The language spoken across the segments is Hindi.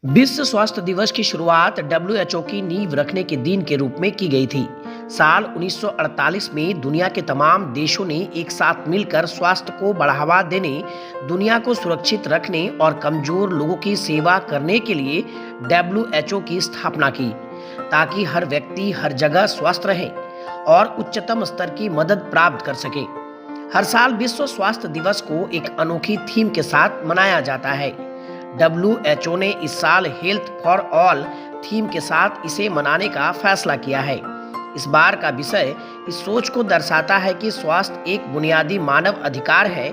विश्व स्वास्थ्य दिवस की शुरुआत डब्ल्यूएचओ की नींव रखने के दिन के रूप में की गई थी। साल 1948 में दुनिया के तमाम देशों ने एक साथ मिलकर स्वास्थ्य को बढ़ावा देने, दुनिया को सुरक्षित रखने और कमजोर लोगों की सेवा करने के लिए डब्ल्यूएचओ की स्थापना की, ताकि हर व्यक्ति हर जगह स्वस्थ रहे और उच्चतम स्तर की मदद प्राप्त कर सके। हर साल विश्व स्वास्थ्य दिवस को एक अनोखी थीम के साथ मनाया जाता है। डब्ल्यूएचओ ने इस साल हेल्थ फॉर ऑल थीम के साथ इसे मनाने का फैसला किया है। इस बार का विषय इस सोच को दर्शाता है कि स्वास्थ्य एक बुनियादी मानव अधिकार है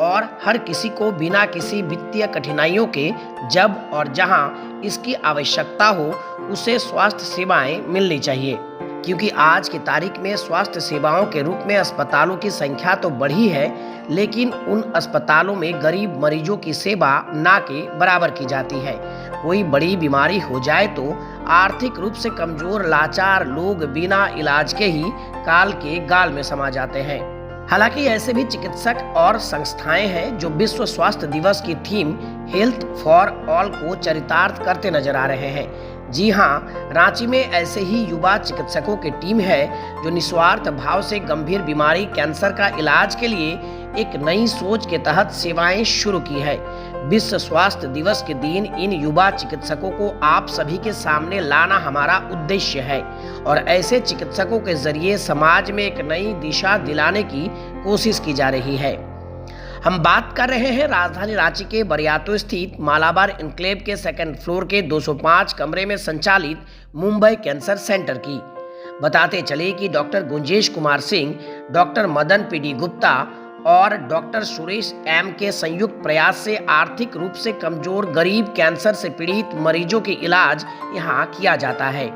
और हर किसी को बिना किसी वित्तीय कठिनाइयों के जब और जहां इसकी आवश्यकता हो उसे स्वास्थ्य सेवाएं मिलनी चाहिए। क्योंकि आज की तारीख में स्वास्थ्य सेवाओं के रूप में अस्पतालों की संख्या तो बढ़ी है, लेकिन उन अस्पतालों में गरीब मरीजों की सेवा ना के बराबर की जाती है। कोई बड़ी बीमारी हो जाए तो आर्थिक रूप से कमजोर लाचार लोग बिना इलाज के ही काल के गाल में समा जाते हैं। हालांकि ऐसे भी चिकित्सक और संस्थाएं हैं जो विश्व स्वास्थ्य दिवस की थीम हेल्थ फॉर ऑल को चरितार्थ करते नजर आ रहे हैं। जी हाँ, रांची में ऐसे ही युवा चिकित्सकों की टीम है जो निस्वार्थ भाव से गंभीर बीमारी कैंसर का इलाज के लिए एक नई सोच के तहत सेवाएं शुरू की है। विश्व स्वास्थ्य दिवस के दिन इन युवा चिकित्सकों को आप सभी के सामने लाना हमारा उद्देश्य है और ऐसे चिकित्सकों के जरिए समाज में एक नई दिशा दिलाने की कोशिश की जा रही है। हम बात कर रहे हैं राजधानी रांची के बरियातो स्थित मालाबार एन्क्लेव के सेकंड फ्लोर के 205 कमरे में संचालित मुंबई कैंसर सेंटर की। बताते चले कि doctor Gunjesh Kumar Singh, doctor Madan PD Gupta और डॉक्टर सुरेश एम के संयुक्त प्रयास से आर्थिक रूप से कमजोर गरीब कैंसर से पीड़ित मरीजों के इलाज यहाँ किया जाता है।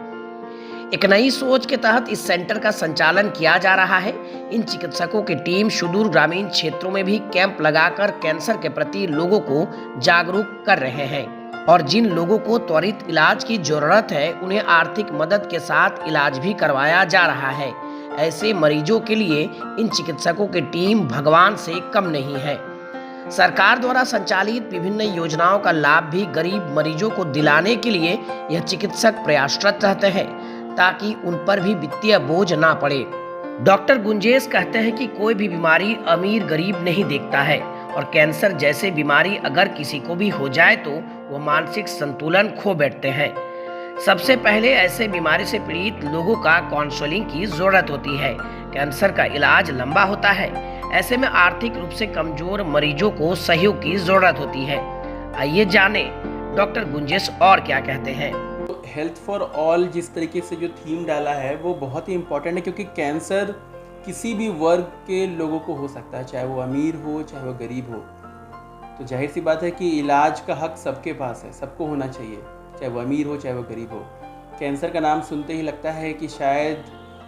एक नई सोच के तहत इस सेंटर का संचालन किया जा रहा है। इन चिकित्सकों की टीम सुदूर ग्रामीण क्षेत्रों में भी कैंप लगाकर कैंसर के प्रति लोगों को जागरूक कर रहे हैं और जिन लोगों को त्वरित इलाज की जरूरत है उन्हें आर्थिक मदद के साथ इलाज भी करवाया जा रहा है। ऐसे मरीजों के लिए इन चिकित्सकों की टीम भगवान से कम नहीं है। सरकार द्वारा संचालित विभिन्न योजनाओं का लाभ भी गरीब मरीजों को दिलाने के लिए यह चिकित्सक प्रयासरत रहते हैं ताकि उन पर भी वित्तीय बोझ ना पड़े। डॉक्टर गुंजेश कहते हैं कि कोई भी बीमारी अमीर गरीब नहीं देखता है और कैंसर जैसे बीमारी अगर किसी को भी हो जाए तो वो मानसिक संतुलन खो बैठते हैं। सबसे पहले ऐसे बीमारी से पीड़ित लोगों का काउंसलिंग की जरूरत होती है। कैंसर का इलाज लंबा होता है, ऐसे में आर्थिक रूप से कमजोर मरीजों को सहयोग की जरूरत होती है। आइए जाने डॉक्टर गुंजेश और क्या कहते हैं। हेल्थ फॉर ऑल जिस तरीके से जो थीम डाला है वो बहुत ही इम्पोर्टेंट है, क्योंकि कैंसर किसी भी वर्ग के लोगों को हो सकता है, चाहे वो अमीर हो चाहे वो गरीब हो। तो जाहिर सी बात है कि इलाज का हक सबके पास है, सबको होना चाहिए, चाहे वो अमीर हो चाहे वो गरीब हो। कैंसर का नाम सुनते ही लगता है कि शायद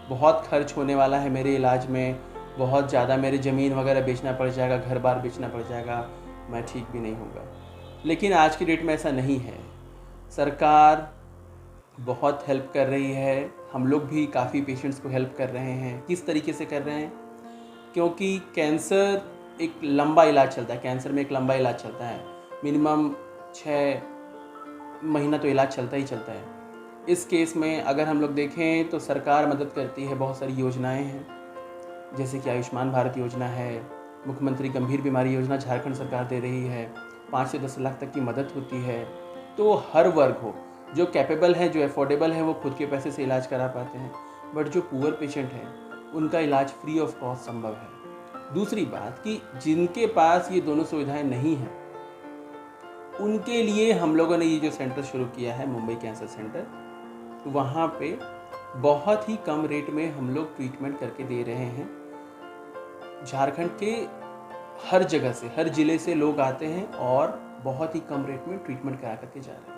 बहुत खर्च होने वाला है मेरे इलाज में, बहुत ज़्यादा मेरे ज़मीन वगैरह बेचना पड़ जाएगा, घर बार बेचना पड़ जाएगा, मैं ठीक भी नहीं होगा। लेकिन आज की डेट में ऐसा नहीं है। सरकार बहुत हेल्प कर रही है, हम लोग भी काफ़ी पेशेंट्स को हेल्प कर रहे हैं। किस तरीके से कर रहे हैं? क्योंकि कैंसर एक लंबा इलाज चलता है, कैंसर में एक लंबा इलाज चलता है, मिनिमम 6 महीना तो इलाज चलता ही चलता है। इस केस में अगर हम लोग देखें तो सरकार मदद करती है, बहुत सारी योजनाएं हैं, जैसे कि आयुष्मान भारत योजना है, मुख्यमंत्री गंभीर बीमारी योजना झारखंड सरकार दे रही है, 5 से 10 लाख तक की मदद होती है। तो हर वर्ग हो, जो कैपेबल है, जो एफोर्डेबल है, वो खुद के पैसे से इलाज करा पाते हैं, बट जो पुअर पेशेंट हैं उनका इलाज फ्री ऑफ कॉस्ट संभव है। दूसरी बात कि जिनके पास ये दोनों सुविधाएं नहीं हैं उनके लिए हम लोगों ने ये जो सेंटर शुरू किया है मुंबई कैंसर सेंटर, तो वहाँ पे बहुत ही कम रेट में हम लोग ट्रीटमेंट करके दे रहे हैं। झारखंड के हर जगह से, हर ज़िले से लोग आते हैं और बहुत ही कम रेट में ट्रीटमेंट करा करके जा रहे हैं।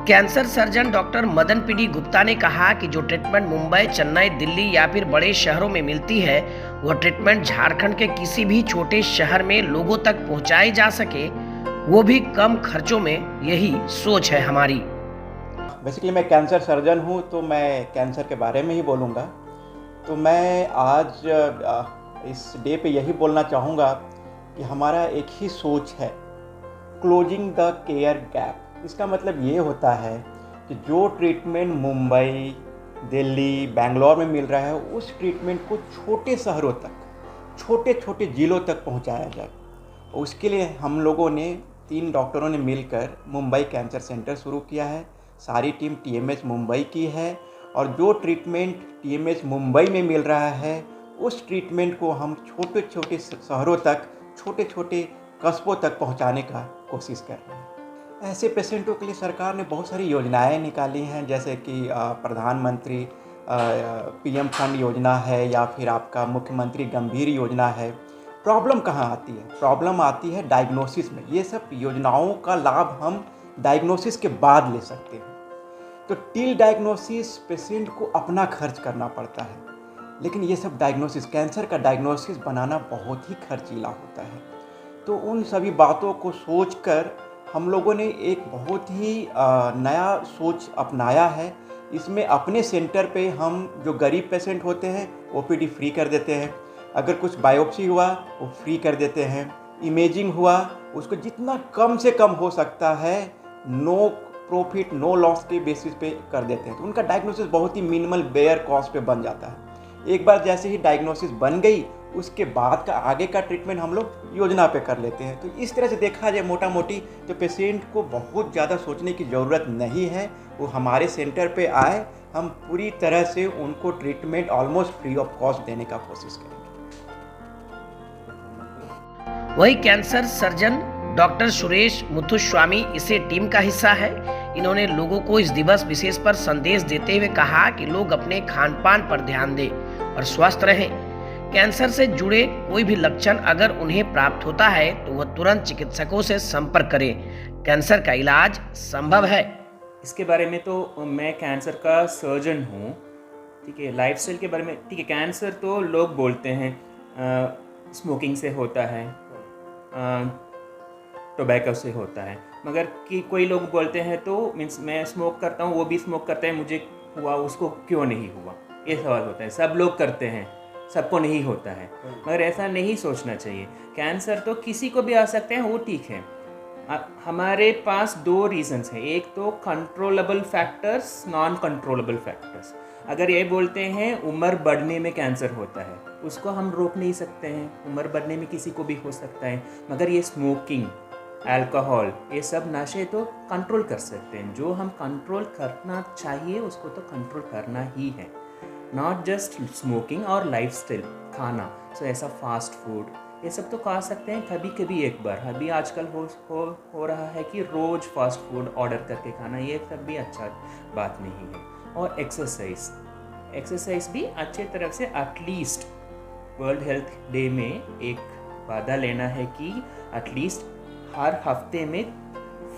Cancer surgeon doctor Madan PD Gupta ने कहा कि जो ट्रीटमेंट मुंबई, चेन्नई, दिल्ली या फिर बड़े शहरों में मिलती है वह ट्रीटमेंट झारखंड के किसी भी छोटे शहर में लोगों तक पहुंचाई जा सके, वो भी कम खर्चों में, यही सोच है हमारी। बेसिकली मैं कैंसर सर्जन हूँ, तो मैं कैंसर के बारे में ही बोलूँगा। तो मैं आज इस डे पे यही बोलना चाहूँगा कि हमारा एक ही सोच है क्लोजिंग द केयर गैप। इसका मतलब ये होता है कि जो ट्रीटमेंट मुंबई, दिल्ली, बेंगलोर में मिल रहा है, उस ट्रीटमेंट को छोटे शहरों तक, छोटे छोटे ज़िलों तक पहुंचाया जाए। उसके लिए हम लोगों ने 3 डॉक्टरों ने मिलकर मुंबई कैंसर सेंटर शुरू किया है। सारी टीम TMH मुंबई की है और जो ट्रीटमेंट TMH मुंबई में मिल रहा है, उस ट्रीटमेंट को हम छोटे छोटे शहरों तक, छोटे छोटे कस्बों तक पहुंचाने का कोशिश कर रहे हैं। ऐसे पेशेंटों के लिए सरकार ने बहुत सारी योजनाएं निकाली हैं, जैसे कि प्रधानमंत्री PM फंड योजना है या फिर आपका मुख्यमंत्री गंभीर योजना है। प्रॉब्लम कहाँ आती है? प्रॉब्लम आती है डायग्नोसिस में। ये सब योजनाओं का लाभ हम डायग्नोसिस के बाद ले सकते हैं। तो टिल डायग्नोसिस पेशेंट को अपना खर्च करना पड़ता है, लेकिन ये सब डायग्नोसिस, कैंसर का डायग्नोसिस बनाना बहुत ही खर्चीला होता है। तो उन सभी बातों को सोचकर हम लोगों ने एक बहुत ही नया सोच अपनाया है। इसमें अपने सेंटर पे हम जो गरीब पेशेंट होते हैं OPD फ्री कर देते हैं। अगर कुछ बायोप्सी हुआ वो फ्री कर देते हैं। इमेजिंग हुआ उसको जितना कम से कम हो सकता है नो प्रॉफिट नो लॉस के बेसिस पे कर देते हैं। तो उनका डायग्नोसिस बहुत ही मिनिमल बेयर कॉस्ट पे बन जाता है। एक बार जैसे ही डायग्नोसिस बन गई, उसके बाद का आगे का ट्रीटमेंट हम लोग योजना पे कर लेते हैं। तो इस तरह से देखा जाए मोटा मोटी तो पेशेंट को बहुत ज़्यादा सोचने की ज़रूरत नहीं है। वो हमारे सेंटर पे आए, हम पूरी तरह से उनको treatment almost free of cost देने का कोशिश करेंगे। वही cancer surgeon doctor Suresh Muthuswamy इसे टीम का हिस्सा है। इन्होंने लोगों को इस दिवस विशेष पर संदेश देते हुए कहा कि लोग अपने खान पान पर ध्यान दें और स्वस्थ रहें। कैंसर से जुड़े कोई भी लक्षण अगर उन्हें प्राप्त होता है तो वह तुरंत चिकित्सकों से संपर्क करें। कैंसर का इलाज संभव है। इसके बारे में तो मैं कैंसर का सर्जन हूँ, ठीक है। लाइफस्टाइल के बारे में, ठीक है, कैंसर तो लोग बोलते हैं स्मोकिंग से होता है, टोबैको से होता है, मगर कि कोई लोग बोलते हैं तो मीन्स मैं स्मोक करता हूँ, वो भी स्मोक करता है, मुझे हुआ उसको क्यों नहीं हुआ, ये सवाल होता है। सब लोग करते हैं, सबको नहीं होता है, मगर ऐसा नहीं सोचना चाहिए। कैंसर तो किसी को भी आ सकते हैं, वो ठीक है। हमारे पास 2 रीजंस हैं, एक तो controllable factors, non controllable factors. अगर ये बोलते हैं उम्र बढ़ने में कैंसर होता है, उसको हम रोक नहीं सकते हैं, उम्र बढ़ने में किसी को भी हो सकता है। मगर ये स्मोकिंग, अल्कोहल, ये सब नशे तो कंट्रोल कर सकते हैं। जो हम कंट्रोल करना चाहिए उसको तो कंट्रोल करना ही है, नॉट जस्ट स्मोकिंग और लाइफस्टाइल, खाना। सो ऐसा फास्ट फूड ये सब तो खा सकते हैं कभी कभी एक बार। अभी आजकल हो रहा है कि रोज़ फास्ट फूड ऑर्डर करके खाना, ये सब भी अच्छा बात नहीं है। और एक्सरसाइज भी अच्छे तरह से, एटलीस्ट वर्ल्ड हेल्थ डे में एक वादा लेना है कि एटलीस्ट हर हफ्ते में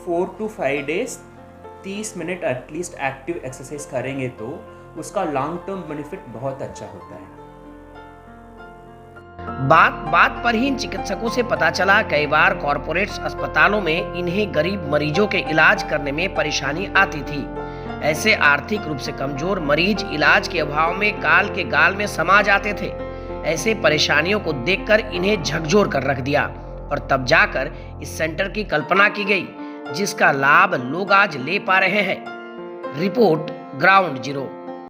4 to 5 days 30 minute at least active exercise करेंगे तो उसका लॉन्ग टर्म बेनिफिट बहुत अच्छा होता है। बात पर ही इन चिकित्सकों से पता चला कई बार कॉरपोरेट अस्पतालों में इन्हें गरीब मरीजों के इलाज करने में परेशानी आती थी। ऐसे आर्थिक रूप से कमजोर मरीज इलाज के अभाव में काल के गाल में समा जाते थे। ऐसे परेशानियों को देखकर इन्हें झकझोर कर रख दिया और तब जाकर इस सेंटर की कल्पना की गई, जिसका लाभ लोग आज ले पा रहे हैं। Report ground zero.